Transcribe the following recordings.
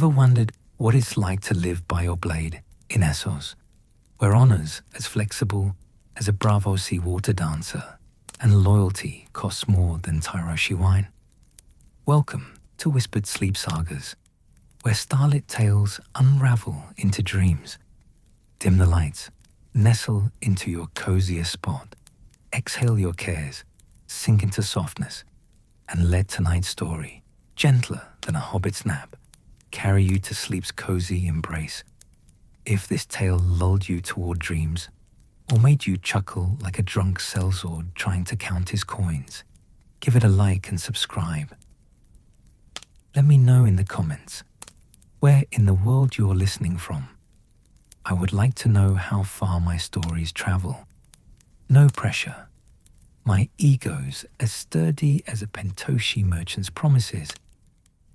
Ever wondered what it's like to live by your blade in Essos, where honor's as flexible as a Bravo seawater dancer and loyalty costs more than Tyroshi wine? Welcome to Whispered Sleep Sagas, where starlit tales unravel into dreams. Dim the lights, nestle into your coziest spot, exhale your cares, sink into softness, and let tonight's story, gentler than a hobbit's nap, carry you to sleep's cozy embrace. If this tale lulled you toward dreams, or made you chuckle like a drunk Sellsword trying to count his coins, give it a like and subscribe. Let me know in the comments where in the world you're listening from. I would like to know how far my stories travel. No pressure. My ego's as sturdy as a Pentoshi merchant's promises,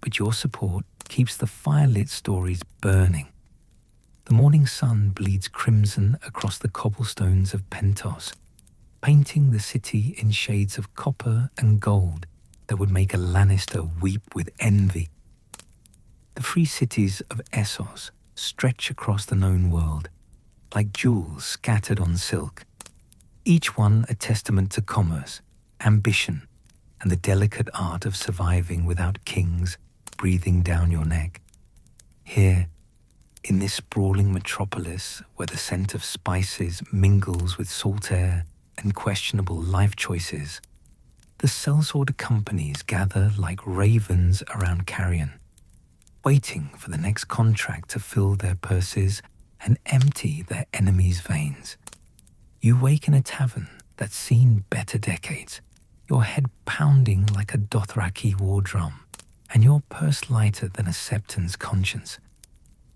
but your support keeps the fire-lit stories burning. The morning sun bleeds crimson across the cobblestones of Pentos, painting the city in shades of copper and gold that would make a Lannister weep with envy. The free cities of Essos stretch across the known world, like jewels scattered on silk, each one a testament to commerce, ambition, and the delicate art of surviving without kings breathing down your neck. Here, in this sprawling metropolis where the scent of spices mingles with salt air and questionable life choices, the Sellsword companies gather like ravens around carrion, waiting for the next contract to fill their purses and empty their enemies' veins. You wake in a tavern that's seen better decades, your head pounding like a Dothraki war drum, and your purse lighter than a Septon's conscience.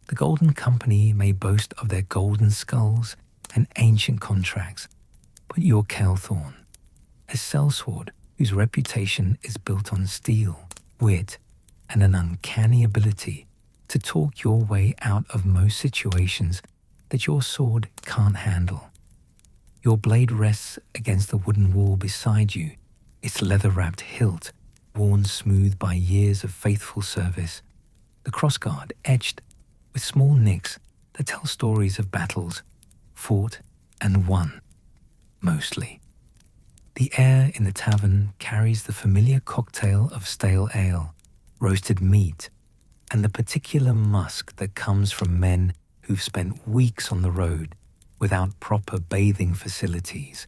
The Golden Company may boast of their golden skulls and ancient contracts, but you're Kelthorn, a sellsword whose reputation is built on steel, wit, and an uncanny ability to talk your way out of most situations that your sword can't handle. Your blade rests against the wooden wall beside you, its leather-wrapped hilt worn smooth by years of faithful service, the crossguard etched with small nicks that tell stories of battles fought and won, mostly. The air in the tavern carries the familiar cocktail of stale ale, roasted meat, and the particular musk that comes from men who've spent weeks on the road without proper bathing facilities.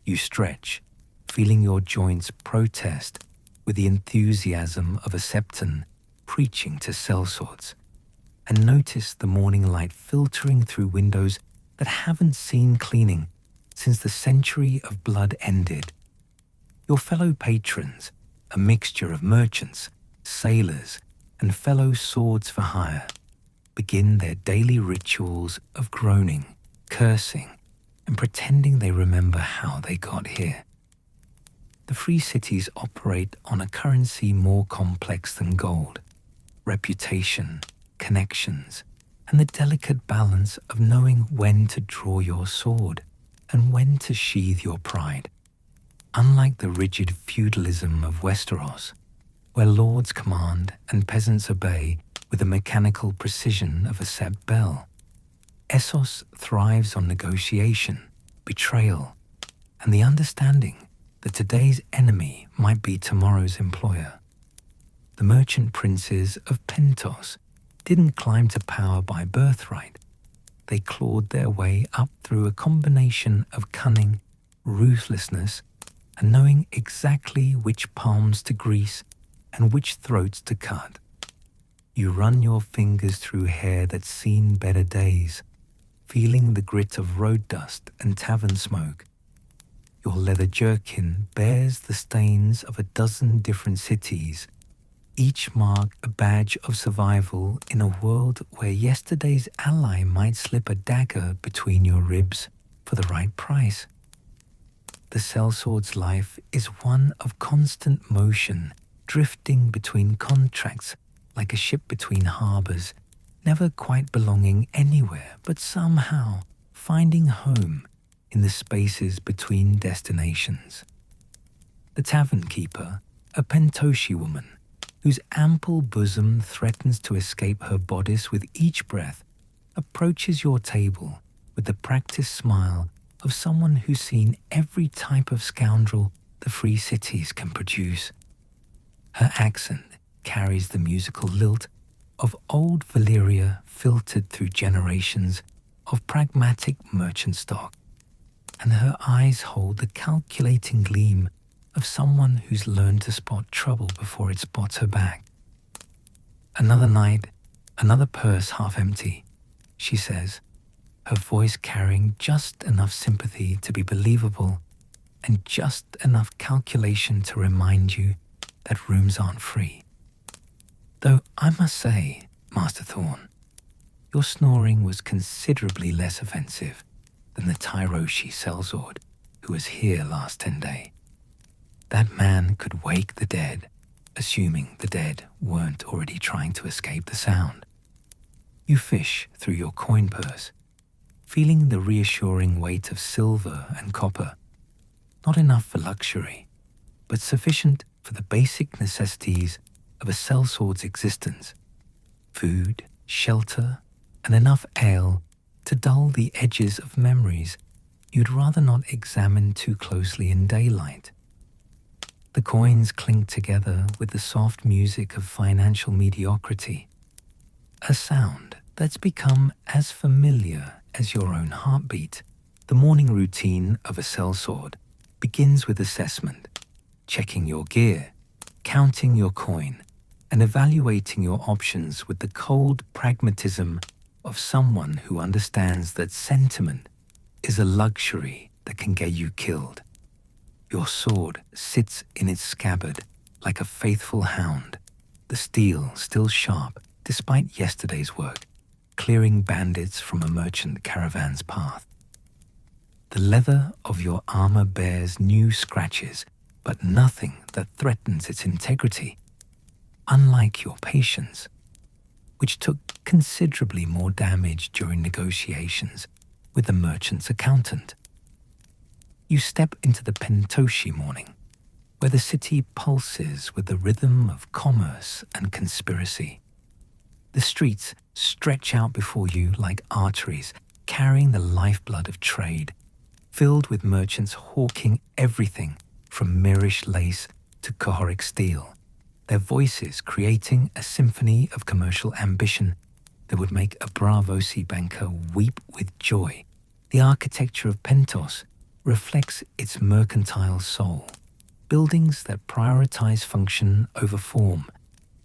You stretch, feeling your joints protest with the enthusiasm of a Septon preaching to sellswords, and notice the morning light filtering through windows that haven't seen cleaning since the century of blood ended. Your fellow patrons, a mixture of merchants, sailors, and fellow swords for hire, begin their daily rituals of groaning, cursing, and pretending they remember how they got here. The free cities operate on a currency more complex than gold: reputation, connections, and the delicate balance of knowing when to draw your sword and when to sheathe your pride. Unlike the rigid feudalism of Westeros, where lords command and peasants obey with the mechanical precision of a sept bell, Essos thrives on negotiation, betrayal, and the understanding that today's enemy might be tomorrow's employer. The merchant princes of Pentos didn't climb to power by birthright. They clawed their way up through a combination of cunning, ruthlessness, and knowing exactly which palms to grease and which throats to cut. You run your fingers through hair that's seen better days, feeling the grit of road dust and tavern smoke. Your leather jerkin bears the stains of a dozen different cities, each mark a badge of survival in a world where yesterday's ally might slip a dagger between your ribs for the right price. The sellsword's life is one of constant motion, drifting between contracts like a ship between harbors, never quite belonging anywhere but somehow finding home in the spaces between destinations. The tavern keeper, a Pentoshi woman, whose ample bosom threatens to escape her bodice with each breath, approaches your table with the practiced smile of someone who's seen every type of scoundrel the free cities can produce. Her accent carries the musical lilt of old Valyria filtered through generations of pragmatic merchant stock, and her eyes hold the calculating gleam of someone who's learned to spot trouble before it spots her back. Another night, another purse half empty, she says, her voice carrying just enough sympathy to be believable and just enough calculation to remind you that rooms aren't free. Though I must say, Master Thorn, your snoring was considerably less offensive than the Tyroshi Sellsword who was here last 10 days. That man could wake the dead, assuming the dead weren't already trying to escape the sound. You fish through your coin purse, feeling the reassuring weight of silver and copper, not enough for luxury, but sufficient for the basic necessities of a sellsword's existence: food, shelter, and enough ale to dull the edges of memories you'd rather not examine too closely in daylight. The coins clink together with the soft music of financial mediocrity, a sound that's become as familiar as your own heartbeat. The morning routine of a sellsword begins with assessment, checking your gear, counting your coin, and evaluating your options with the cold pragmatism of someone who understands that sentiment is a luxury that can get you killed. Your sword sits in its scabbard like a faithful hound, the steel still sharp despite yesterday's work, clearing bandits from a merchant caravan's path. The leather of your armor bears new scratches, but nothing that threatens its integrity, unlike your patience, which took considerably more damage during negotiations with the merchant's accountant. You step into the Pentoshi morning, where the city pulses with the rhythm of commerce and conspiracy. The streets stretch out before you like arteries, carrying the lifeblood of trade, filled with merchants hawking everything from Mirish lace to Kohoric steel, their voices creating a symphony of commercial ambition that would make a Bravosi banker weep with joy. The architecture of Pentos reflects its mercantile soul, buildings that prioritize function over form,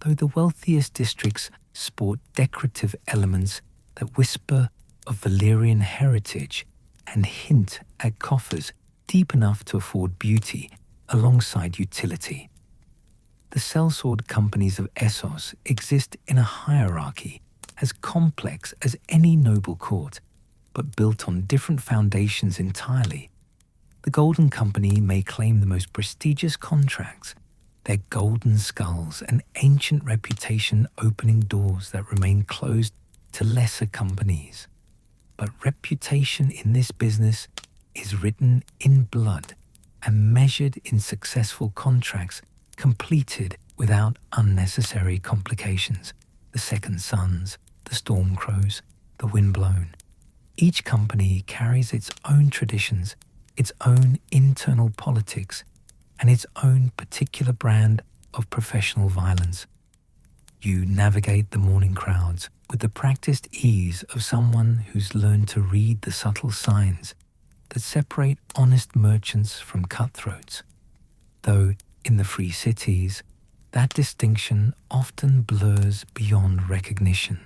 though the wealthiest districts sport decorative elements that whisper of Valyrian heritage and hint at coffers deep enough to afford beauty alongside utility. The sellsword companies of Essos exist in a hierarchy as complex as any noble court, but built on different foundations entirely. The Golden Company may claim the most prestigious contracts, their golden skulls and ancient reputation opening doors that remain closed to lesser companies. But reputation in this business is written in blood and measured in successful contracts completed without unnecessary complications. The Second Sons, the Stormcrows, the Windblown. Each company carries its own traditions, its own internal politics, and its own particular brand of professional violence. You navigate the morning crowds with the practiced ease of someone who's learned to read the subtle signs that separate honest merchants from cutthroats, though in the free cities, that distinction often blurs beyond recognition.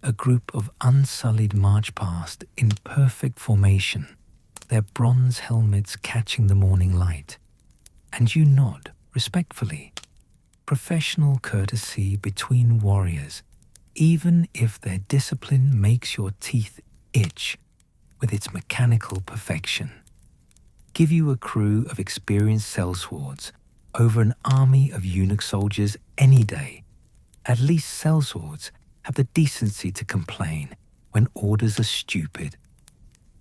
A group of unsullied march past in perfect formation, their bronze helmets catching the morning light, and you nod respectfully. Professional courtesy between warriors, even if their discipline makes your teeth itch with its mechanical perfection. Give you a crew of experienced sellswords over an army of eunuch soldiers any day. At least sellswords have the decency to complain when orders are stupid.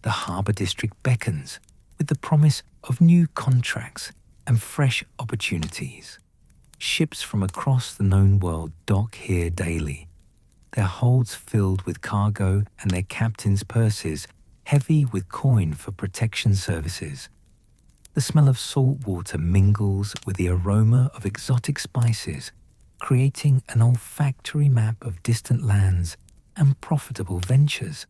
The harbour district beckons with the promise of new contracts and fresh opportunities. ships from across the known world dock here daily, their holds filled with cargo and their captains' purses heavy with coin for protection services. The smell of salt water mingles with the aroma of exotic spices, creating an olfactory map of distant lands and profitable ventures.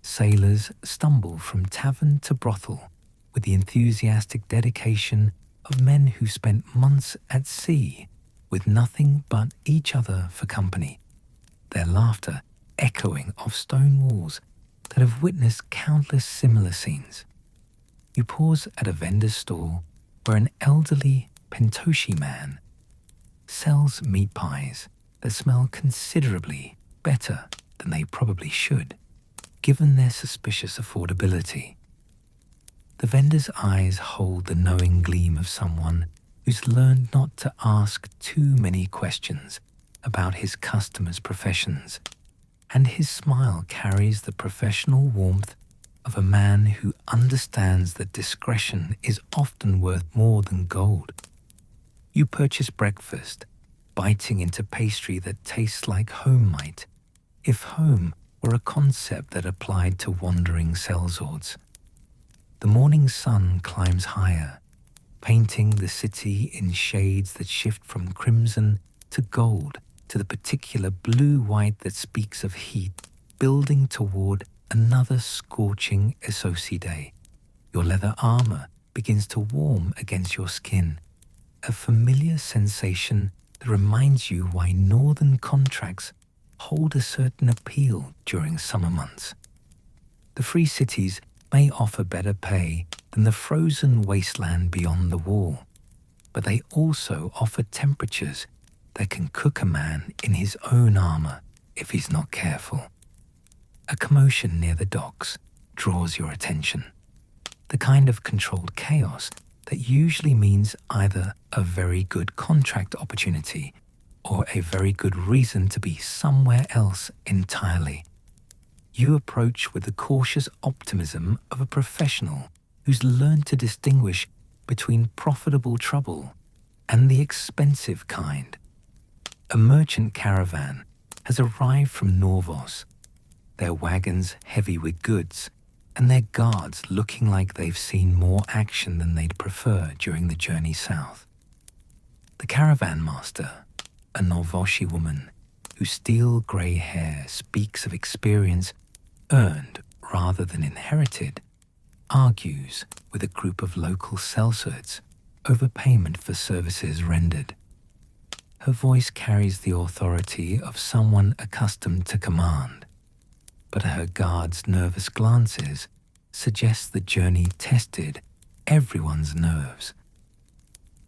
Sailors stumble from tavern to brothel with the enthusiastic dedication of men who spent months at sea with nothing but each other for company, their laughter echoing off stone walls that have witnessed countless similar scenes. You pause at a vendor's stall where an elderly Pentoshi man sells meat pies that smell considerably better than they probably should, given their suspicious affordability. The vendor's eyes hold the knowing gleam of someone who's learned not to ask too many questions about his customers' professions, and his smile carries the professional warmth of a man who understands that discretion is often worth more than gold. You purchase breakfast, biting into pastry that tastes like home might, if home were a concept that applied to wandering sellswords. The morning sun climbs higher, painting the city in shades that shift from crimson to gold to the particular blue-white that speaks of heat, building toward another scorching SOC day. Your leather armor begins to warm against your skin, a familiar sensation that reminds you why northern contracts hold a certain appeal during summer months. The free cities may offer better pay than the frozen wasteland beyond the wall, but they also offer temperatures that can cook a man in his own armor if he's not careful. A commotion near the docks draws your attention, the kind of controlled chaos that usually means either a very good contract opportunity or a very good reason to be somewhere else entirely. You approach with the cautious optimism of a professional who's learned to distinguish between profitable trouble and the expensive kind. A merchant caravan has arrived from Norvos, their wagons heavy with goods, and their guards looking like they've seen more action than they'd prefer during the journey south. The caravan master, a Novoshi woman whose steel-grey hair speaks of experience earned rather than inherited, argues with a group of local sellswords over payment for services rendered. Her voice carries the authority of someone accustomed to command, but her guard's nervous glances suggest the journey tested everyone's nerves.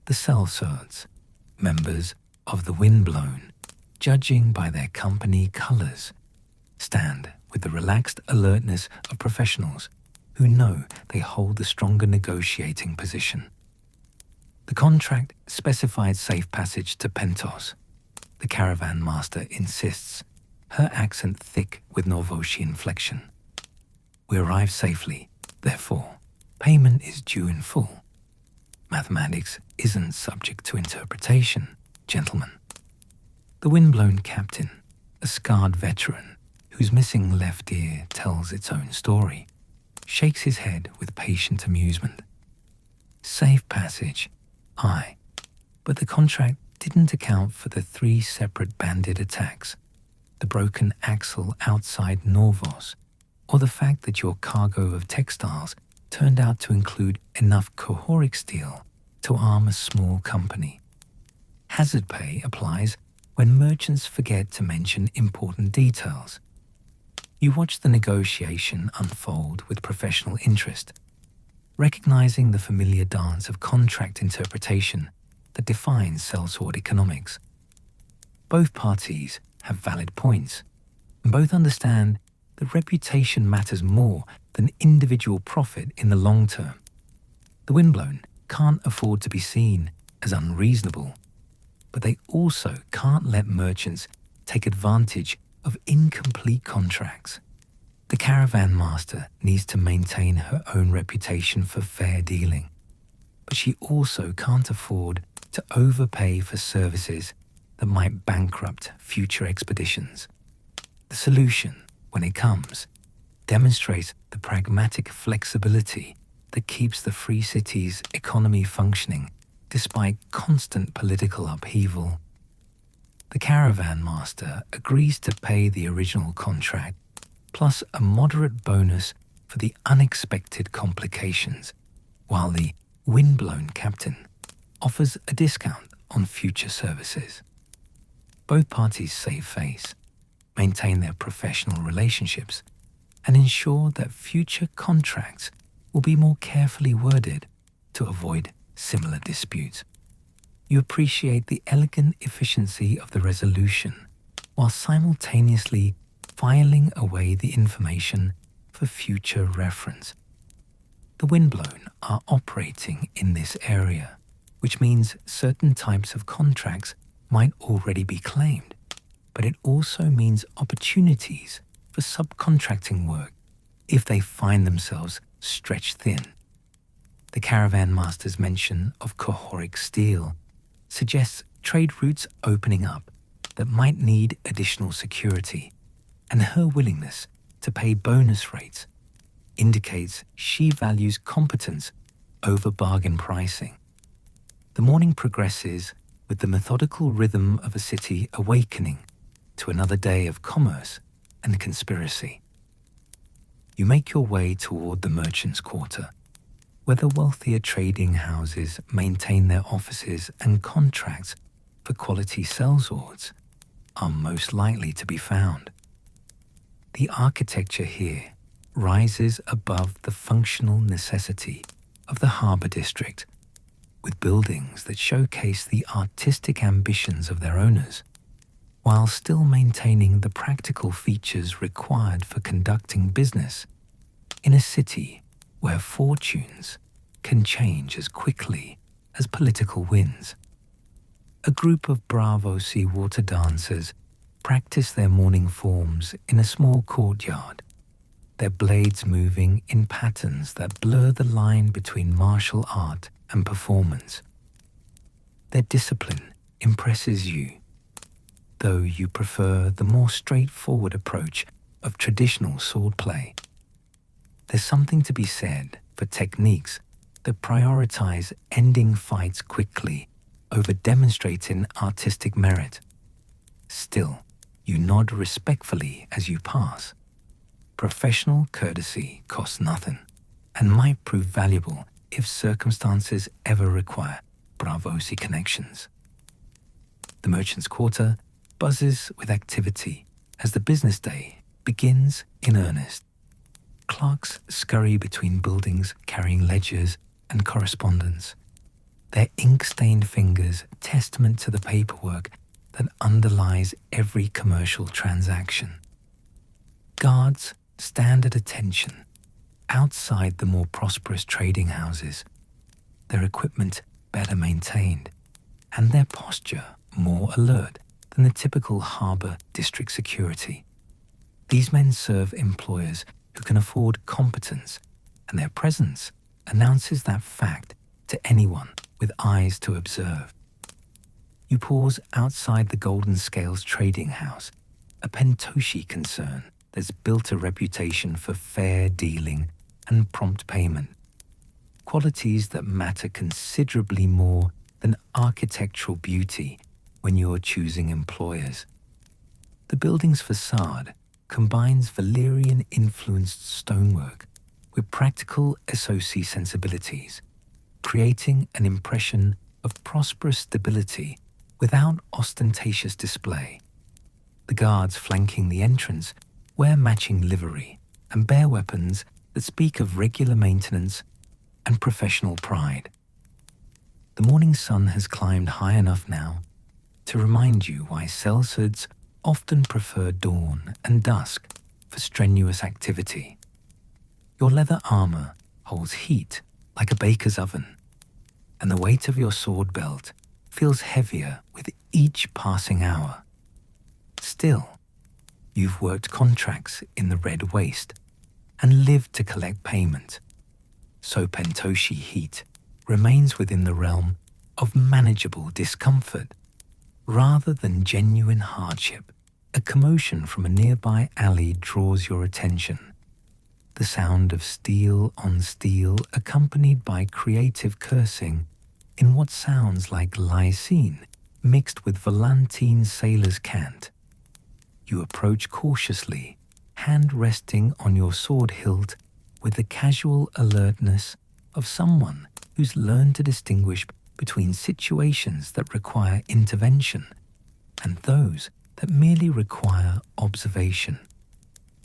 The sellswords, members of the Windblown, judging by their company colors, stand with the relaxed alertness of professionals who know they hold the stronger negotiating position. The contract specified safe passage to Pentos. The caravan master insists, her accent thick with Novoshi inflection. We arrive safely, therefore, payment is due in full. Mathematics isn't subject to interpretation, gentlemen. The windblown captain, a scarred veteran whose missing left ear tells its own story, shakes his head with patient amusement. Safe passage, aye, but the contract didn't account for the 3 separate bandit attacks, the broken axle outside Norvos, or the fact that your cargo of textiles turned out to include enough cohoric steel to arm a small company. Hazard pay applies when merchants forget to mention important details. You watch the negotiation unfold with professional interest, recognizing the familiar dance of contract interpretation that defines sellsword economics. Both parties have valid points, and both understand that reputation matters more than individual profit in the long term. The windblown can't afford to be seen as unreasonable, but they also can't let merchants take advantage of incomplete contracts. The caravan master needs to maintain her own reputation for fair dealing, but she also can't afford to overpay for services that might bankrupt future expeditions. The solution, when it comes, demonstrates the pragmatic flexibility that keeps the Free City's economy functioning despite constant political upheaval. The caravan master agrees to pay the original contract, plus a moderate bonus for the unexpected complications, while the windblown captain offers a discount on future services. Both parties save face, maintain their professional relationships, and ensure that future contracts will be more carefully worded to avoid similar disputes. You appreciate the elegant efficiency of the resolution while simultaneously filing away the information for future reference. The windblown are operating in this area, which means certain types of contracts might already be claimed, but it also means opportunities for subcontracting work if they find themselves stretched thin. The caravan master's mention of cohoric steel suggests trade routes opening up that might need additional security, and her willingness to pay bonus rates indicates she values competence over bargain pricing. The morning progresses with the methodical rhythm of a city awakening to another day of commerce and conspiracy. You make your way toward the merchants' quarter, where the wealthier trading houses maintain their offices and contracts for quality sellswords are most likely to be found. The architecture here rises above the functional necessity of the harbour district, with buildings that showcase the artistic ambitions of their owners, while still maintaining the practical features required for conducting business in a city where fortunes can change as quickly as political winds. A group of Bravo seawater dancers practice their morning forms in a small courtyard, their blades moving in patterns that blur the line between martial art and performance. Their discipline impresses you, though you prefer the more straightforward approach of traditional swordplay. There's something to be said for techniques that prioritize ending fights quickly over demonstrating artistic merit. Still, you nod respectfully as you pass. Professional courtesy costs nothing and might prove valuable if circumstances ever require Bravosi connections. The merchants' quarter buzzes with activity as the business day begins in earnest. Clerks scurry between buildings carrying ledgers and correspondence, their ink-stained fingers testament to the paperwork that underlies every commercial transaction. Guards stand at attention outside the more prosperous trading houses, their equipment better maintained, and their posture more alert than the typical harbour district security. These men serve employers who can afford competence, and their presence announces that fact to anyone with eyes to observe. You pause outside the Golden Scales trading house, a Pentoshi concern that's built a reputation for fair dealing and prompt payment, qualities that matter considerably more than architectural beauty when you're choosing employers. The building's facade combines Valyrian-influenced stonework with practical SOC sensibilities, creating an impression of prosperous stability without ostentatious display. The guards flanking the entrance wear matching livery and bear weapons that speak of regular maintenance and professional pride. The morning sun has climbed high enough now to remind you why sellswords often prefer dawn and dusk for strenuous activity. Your leather armor holds heat like a baker's oven, and the weight of your sword belt feels heavier with each passing hour. Still, you've worked contracts in the Red Waste and lived to collect payment, so Pentoshi heat remains within the realm of manageable discomfort. Rather than genuine hardship, a commotion from a nearby alley draws your attention. The sound of steel on steel accompanied by creative cursing in what sounds like lysine mixed with volantine sailor's cant. You approach cautiously, hand resting on your sword hilt with the casual alertness of someone who's learned to distinguish between situations that require intervention and those that merely require observation.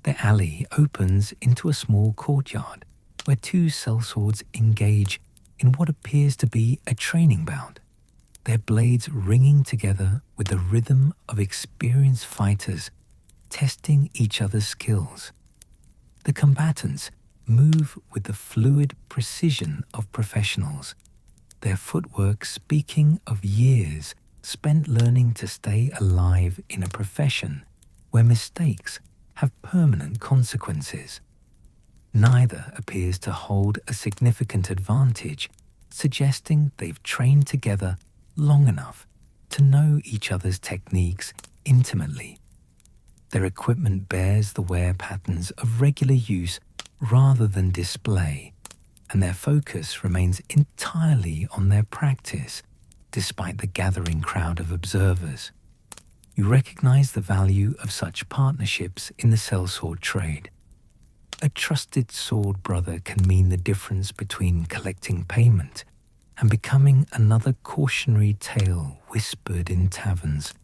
The alley opens into a small courtyard where two sellswords engage in what appears to be a training bout, their blades ringing together with the rhythm of experienced fighters testing each other's skills. The combatants move with the fluid precision of professionals, their footwork speaking of years spent learning to stay alive in a profession where mistakes have permanent consequences. Neither appears to hold a significant advantage, suggesting they've trained together long enough to know each other's techniques intimately. Their equipment bears the wear patterns of regular use rather than display, and their focus remains entirely on their practice, despite the gathering crowd of observers. You recognize the value of such partnerships in the sellsword trade. A trusted sword brother can mean the difference between collecting payment and becoming another cautionary tale whispered in taverns.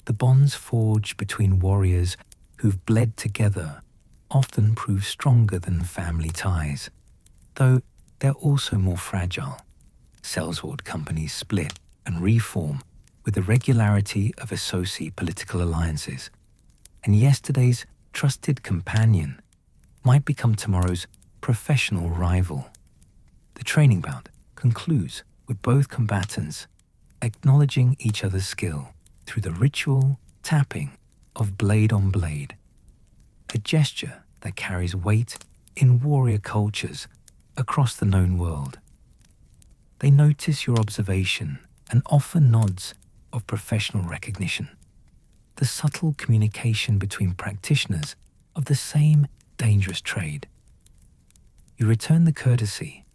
The bonds forged between warriors who've bled together often prove stronger than family ties, though they're also more fragile. Sellsword companies split and reform with the regularity of associate political alliances, and yesterday's trusted companion might become tomorrow's professional rival. The training bout concludes with both combatants acknowledging each other's skill through the ritual tapping of blade on blade, a gesture that carries weight in warrior cultures across the known world. They notice your observation and offer nods of professional recognition, the subtle communication between practitioners of the same dangerous trade. You return the courtesy,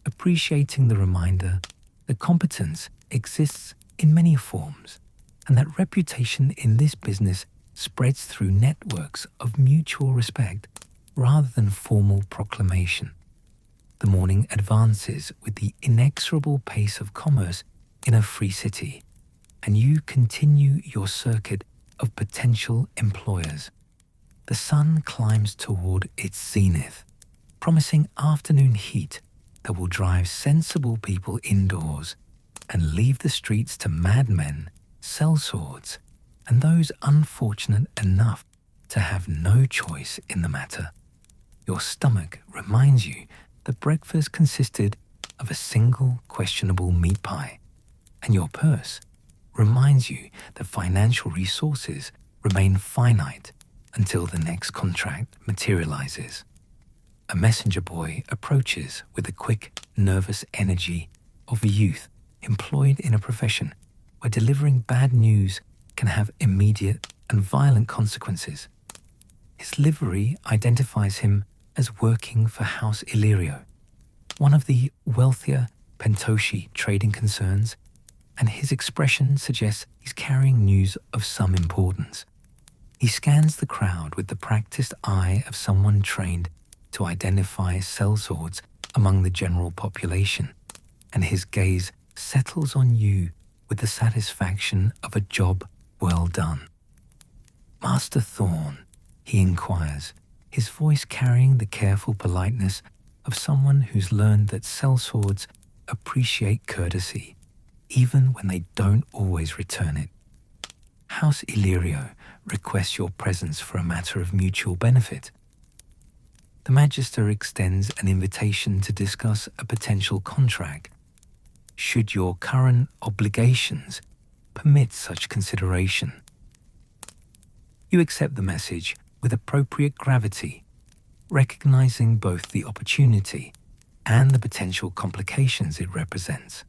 appreciating the reminder that competence exists in many forms and that reputation in this business spreads through networks of mutual respect rather than formal proclamation. The morning advances with the inexorable pace of commerce in a free city, and you continue your circuit of potential employers. The sun climbs toward its zenith, promising afternoon heat that will drive sensible people indoors and leave the streets to madmen, sellswords, and those unfortunate enough to have no choice in the matter. Your stomach reminds you that breakfast consisted of a single questionable meat pie, and your purse reminds you that financial resources remain finite until the next contract materializes. A messenger boy approaches with the quick, nervous energy of a youth employed in a profession where delivering bad news can have immediate and violent consequences. His livery identifies him as working for House Illyrio, one of the wealthier Pentoshi trading concerns, and his expression suggests he's carrying news of some importance. He scans the crowd with the practiced eye of someone trained to identify sellswords among the general population, and his gaze settles on you with the satisfaction of a job well done. Master Thorn, he inquires, his voice carrying the careful politeness of someone who's learned that sellswords appreciate courtesy, even when they don't always return it. House Illyrio requests your presence for a matter of mutual benefit. The Magister extends an invitation to discuss a potential contract, should your current obligations permit such consideration. You accept the message with appropriate gravity, recognizing both the opportunity and the potential complications it represents.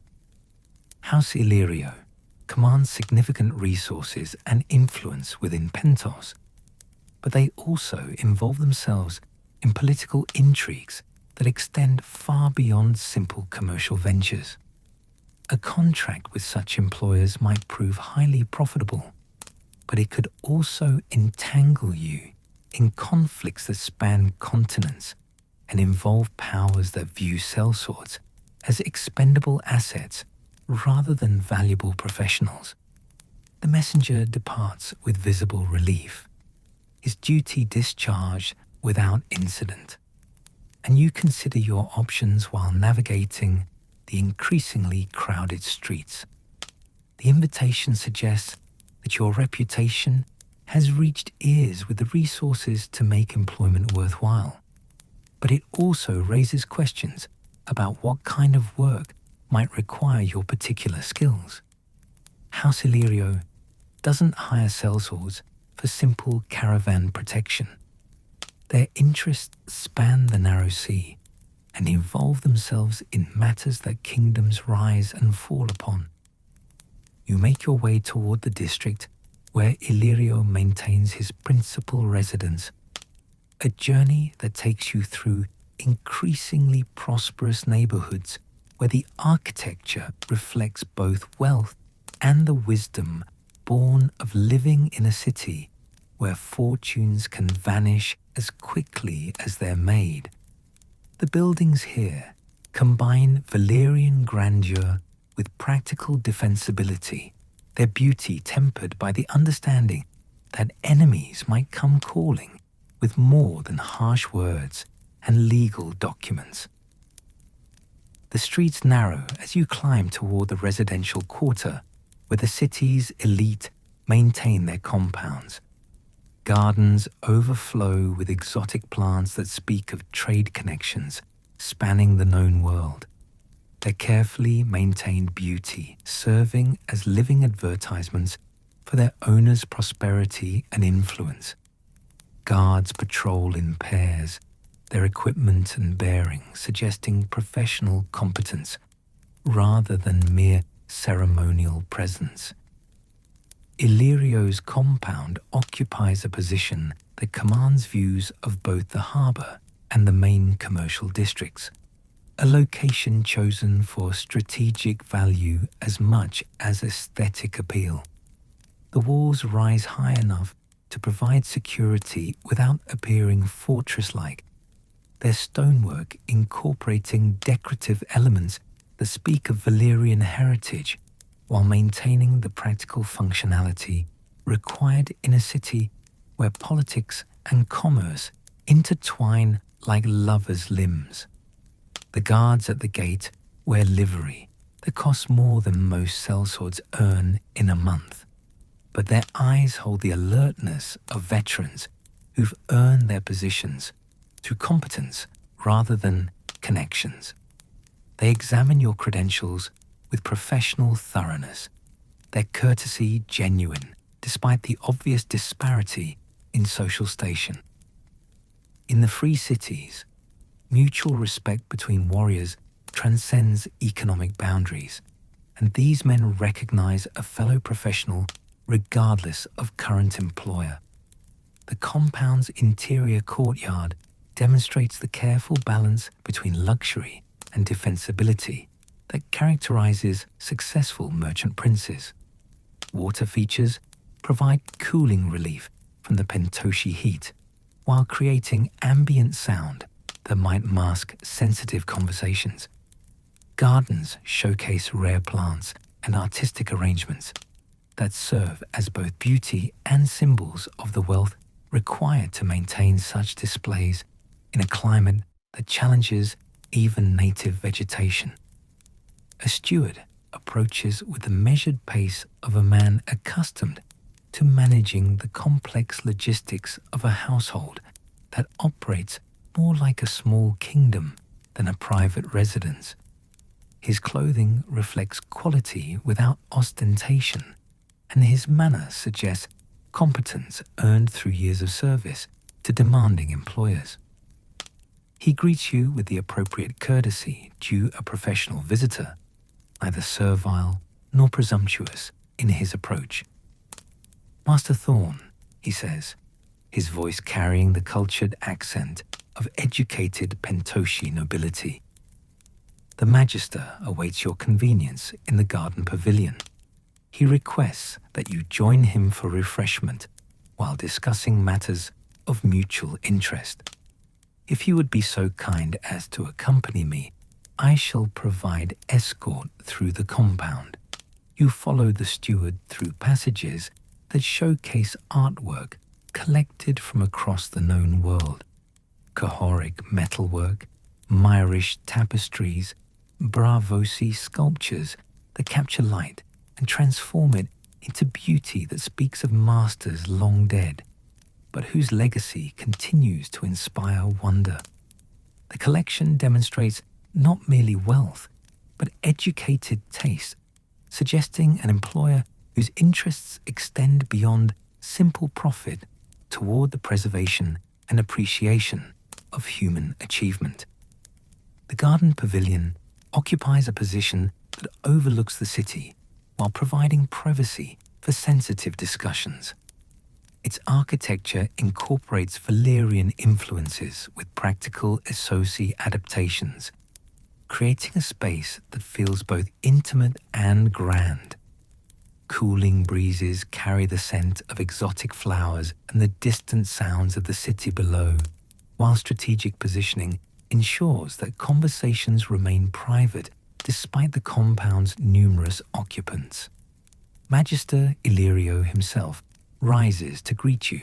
House Illyrio commands significant resources and influence within Pentos, but they also involve themselves in political intrigues that extend far beyond simple commercial ventures. A contract with such employers might prove highly profitable, but it could also entangle you in conflicts that span continents and involve powers that view sellswords as expendable assets rather than valuable professionals. The messenger departs with visible relief, his duty discharged without incident, and you consider your options while navigating the increasingly crowded streets. The invitation suggests that your reputation has reached ears with the resources to make employment worthwhile, but it also raises questions about what kind of work might require your particular skills. House Illyrio doesn't hire sellswords for simple caravan protection. Their interests span the narrow sea and involve themselves in matters that kingdoms rise and fall upon. You make your way toward the district where Illyrio maintains his principal residence, a journey that takes you through increasingly prosperous neighborhoods where the architecture reflects both wealth and the wisdom born of living in a city where fortunes can vanish as quickly as they're made. The buildings here combine Valyrian grandeur with practical defensibility, their beauty tempered by the understanding that enemies might come calling with more than harsh words and legal documents. The streets narrow as you climb toward the residential quarter where the city's elite maintain their compounds. Gardens overflow with exotic plants that speak of trade connections spanning the known world. Their carefully maintained beauty serving as living advertisements for their owners' prosperity and influence. Guards patrol in pairs, their equipment and bearing suggesting professional competence rather than mere ceremonial presence. Illyrio's compound occupies a position that commands views of both the harbour and the main commercial districts, a location chosen for strategic value as much as aesthetic appeal. The walls rise high enough to provide security without appearing fortress-like, their stonework incorporating decorative elements that speak of Valyrian heritage while maintaining the practical functionality required in a city where politics and commerce intertwine like lovers' limbs. The guards at the gate wear livery that costs more than most sellswords earn in a month, but their eyes hold the alertness of veterans who've earned their positions through competence rather than connections. They examine your credentials with professional thoroughness, their courtesy genuine despite the obvious disparity in social station. In the free cities, mutual respect between warriors transcends economic boundaries, and these men recognize a fellow professional regardless of current employer. The compound's interior courtyard demonstrates the careful balance between luxury and defensibility that characterizes successful merchant princes. Water features provide cooling relief from the Pentoshi heat, while creating ambient sound that might mask sensitive conversations. Gardens showcase rare plants and artistic arrangements that serve as both beauty and symbols of the wealth required to maintain such displays in a climate that challenges even native vegetation. A steward approaches with the measured pace of a man accustomed to managing the complex logistics of a household that operates more like a small kingdom than a private residence. His clothing reflects quality without ostentation, and his manner suggests competence earned through years of service to demanding employers. He greets you with the appropriate courtesy due a professional visitor, neither servile nor presumptuous in his approach. Master Thorn, he says, his voice carrying the cultured accent of educated Pentoshi nobility. The Magister awaits your convenience in the garden pavilion. He requests that you join him for refreshment while discussing matters of mutual interest. If you would be so kind as to accompany me, I shall provide escort through the compound. You follow the steward through passages that showcase artwork collected from across the known world. Kahoric metalwork, Myrish tapestries, Bravosi sculptures that capture light and transform it into beauty that speaks of masters long dead, but whose legacy continues to inspire wonder. The collection demonstrates not merely wealth, but educated taste, suggesting an employer whose interests extend beyond simple profit toward the preservation and appreciation of human achievement. The garden pavilion occupies a position that overlooks the city while providing privacy for sensitive discussions. Its architecture incorporates Valerian influences with practical Essosi adaptations, creating a space that feels both intimate and grand. Cooling breezes carry the scent of exotic flowers and the distant sounds of the city below, while strategic positioning ensures that conversations remain private despite the compound's numerous occupants. Magister Illyrio himself rises to greet you,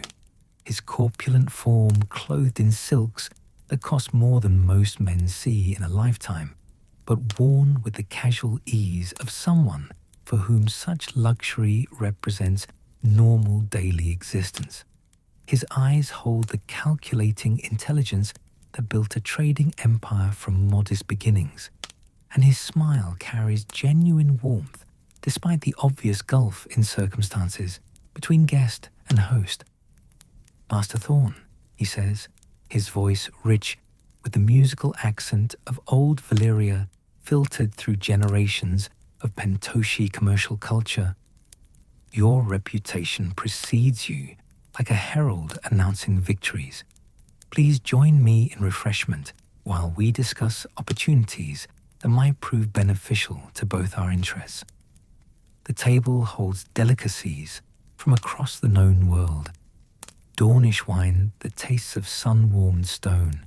his corpulent form clothed in silks that cost more than most men see in a lifetime, but worn with the casual ease of someone for whom such luxury represents normal daily existence. His eyes hold the calculating intelligence that built a trading empire from modest beginnings, and his smile carries genuine warmth despite the obvious gulf in circumstances between guest and host. Master Thorn, he says, his voice rich with the musical accent of old Valyria filtered through generations of Pentoshi commercial culture. Your reputation precedes you like a herald announcing victories. Please join me in refreshment while we discuss opportunities that might prove beneficial to both our interests. The table holds delicacies from across the known world. Dornish wine that tastes of sun-warmed stone,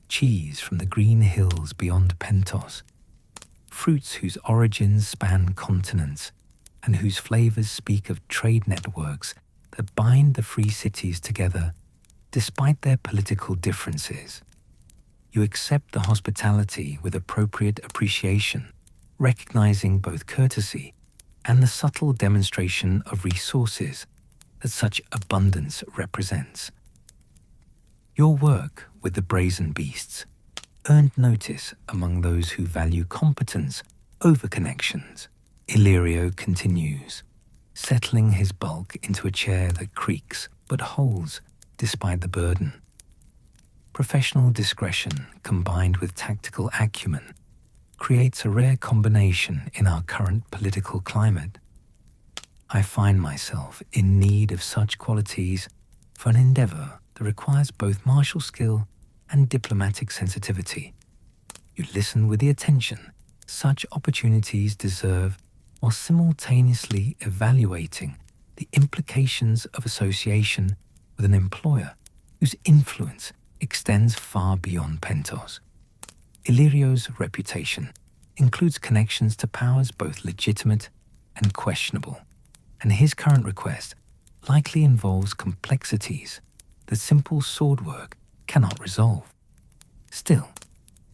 cheese from the green hills beyond Pentos, fruits whose origins span continents and whose flavors speak of trade networks that bind the free cities together despite their political differences. You accept the hospitality with appropriate appreciation, recognizing both courtesy and the subtle demonstration of resources that such abundance represents. Your work with the brazen beasts earned notice among those who value competence over connections. Illyrio continues, settling his bulk into a chair that creaks but holds despite the burden. Professional discretion combined with tactical acumen creates a rare combination in our current political climate. I find myself in need of such qualities for an endeavor that requires both martial skill and diplomatic sensitivity. You listen with the attention such opportunities deserve while simultaneously evaluating the implications of association with an employer whose influence extends far beyond Pentos. Illyrio's reputation includes connections to powers both legitimate and questionable, and his current request likely involves complexities that simple sword work cannot resolve. Still,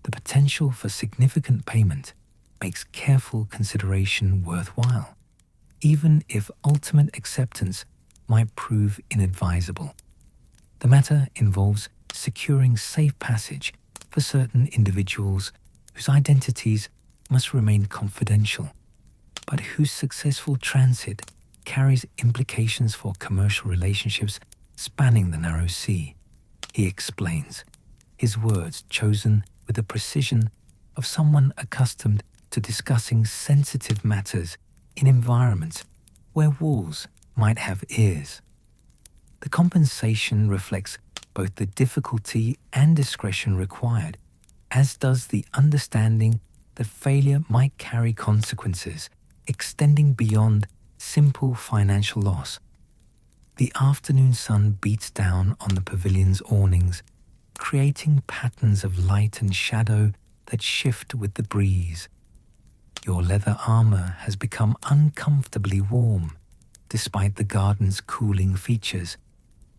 the potential for significant payment makes careful consideration worthwhile, even if ultimate acceptance might prove inadvisable. The matter involves securing safe passage for certain individuals whose identities must remain confidential, but whose successful transit carries implications for commercial relationships spanning the narrow sea. He explains, his words chosen with the precision of someone accustomed to discussing sensitive matters in environments where walls might have ears. The compensation reflects both the difficulty and discretion required, as does the understanding that failure might carry consequences extending beyond simple financial loss. The afternoon sun beats down on the pavilion's awnings, creating patterns of light and shadow that shift with the breeze. Your leather armor has become uncomfortably warm, despite the garden's cooling features,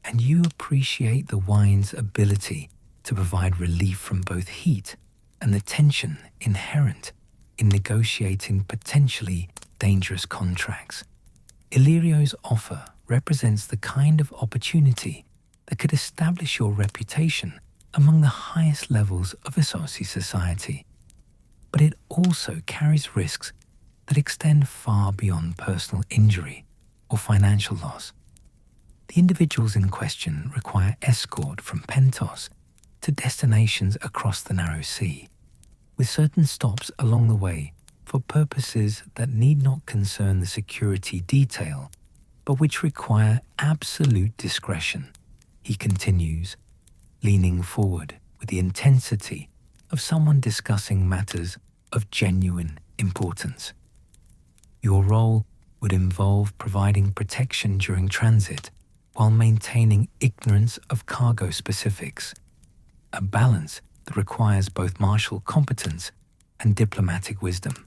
and you appreciate the wine's ability to provide relief from both heat and the tension inherent in negotiating potentially dangerous contracts. Illyrio's offer represents the kind of opportunity that could establish your reputation among the highest levels of Essosi society. But it also carries risks that extend far beyond personal injury or financial loss. The individuals in question require escort from Pentos to destinations across the narrow sea, with certain stops along the way for purposes that need not concern the security detail, but which require absolute discretion, he continues, leaning forward with the intensity of someone discussing matters of genuine importance. Your role would involve providing protection during transit while maintaining ignorance of cargo specifics, a balance that requires both martial competence and diplomatic wisdom.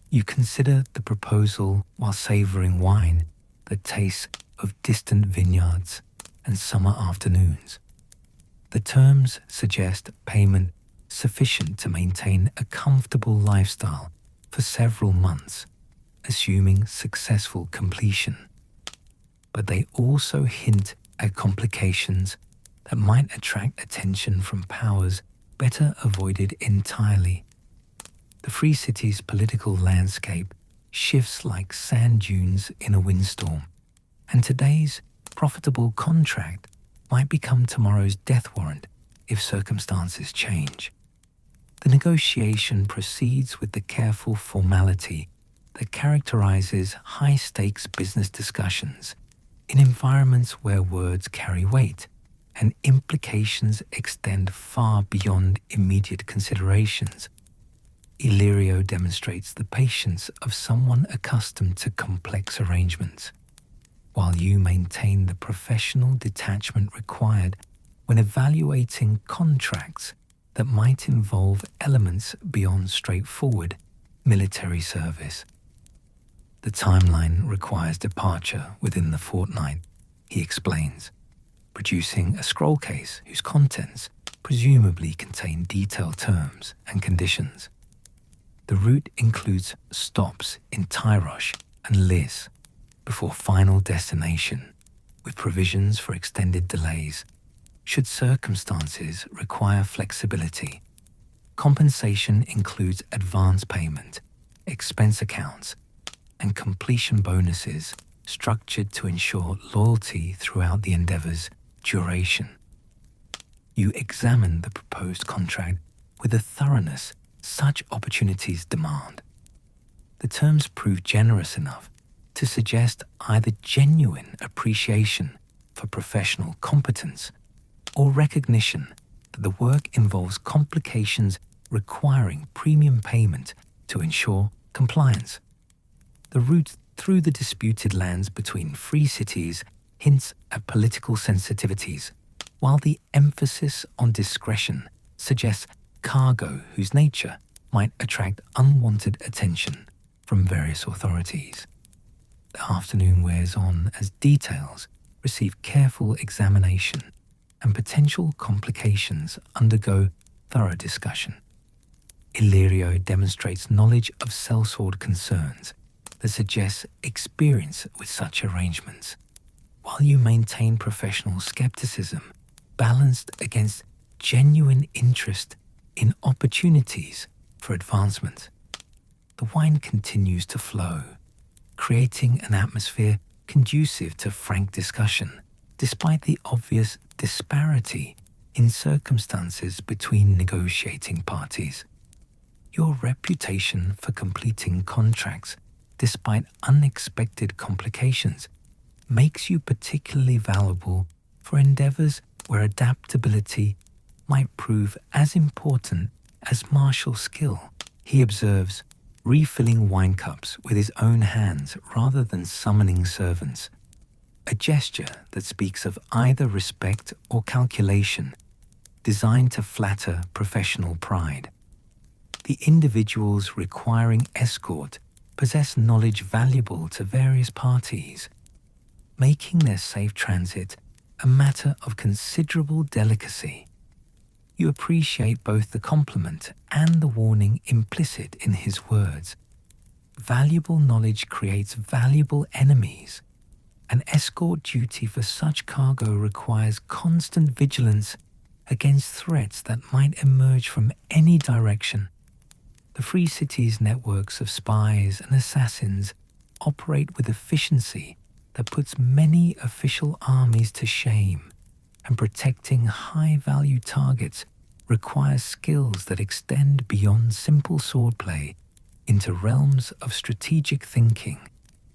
You consider the proposal while savoring wine that tastes of distant vineyards and summer afternoons. The terms suggest payment sufficient to maintain a comfortable lifestyle for several months, assuming successful completion. But they also hint at complications that might attract attention from powers better avoided entirely. The Free City's political landscape shifts like sand dunes in a windstorm, and today's profitable contract might become tomorrow's death warrant if circumstances change. The negotiation proceeds with the careful formality that characterizes high-stakes business discussions in environments where words carry weight and implications extend far beyond immediate considerations. Illyrio demonstrates the patience of someone accustomed to complex arrangements, while you maintain the professional detachment required when evaluating contracts that might involve elements beyond straightforward military service. The timeline requires departure within the fortnight, he explains, producing a scroll case whose contents presumably contain detailed terms and conditions. The route includes stops in Tyrosh and Lis before final destination, with provisions for extended delays should circumstances require flexibility. Compensation includes advance payment, expense accounts, and completion bonuses structured to ensure loyalty throughout the endeavor's duration. You examine the proposed contract with the thoroughness such opportunities demand. The terms prove generous enough to suggest either genuine appreciation for professional competence or recognition that the work involves complications requiring premium payment to ensure compliance. The route through the disputed lands between free cities hints at political sensitivities, while the emphasis on discretion suggests cargo whose nature might attract unwanted attention from various authorities. The afternoon wears on as details receive careful examination and potential complications undergo thorough discussion. Illyrio demonstrates knowledge of Sellsword concerns that suggests experience with such arrangements, while you maintain professional skepticism balanced against genuine interest in opportunities for advancement. The wine continues to flow, creating an atmosphere conducive to frank discussion, despite the obvious disparity in circumstances between negotiating parties. Your reputation for completing contracts despite unexpected complications, makes you particularly valuable for endeavors where adaptability might prove as important as martial skill. He observes, refilling wine cups with his own hands rather than summoning servants, a gesture that speaks of either respect or calculation, designed to flatter professional pride. The individuals requiring escort possess knowledge valuable to various parties, making their safe transit a matter of considerable delicacy. You appreciate both the compliment and the warning implicit in his words. Valuable knowledge creates valuable enemies. An escort duty for such cargo requires constant vigilance against threats that might emerge from any direction. The Free City's networks of spies and assassins operate with efficiency that puts many official armies to shame, and protecting high-value targets requires skills that extend beyond simple swordplay into realms of strategic thinking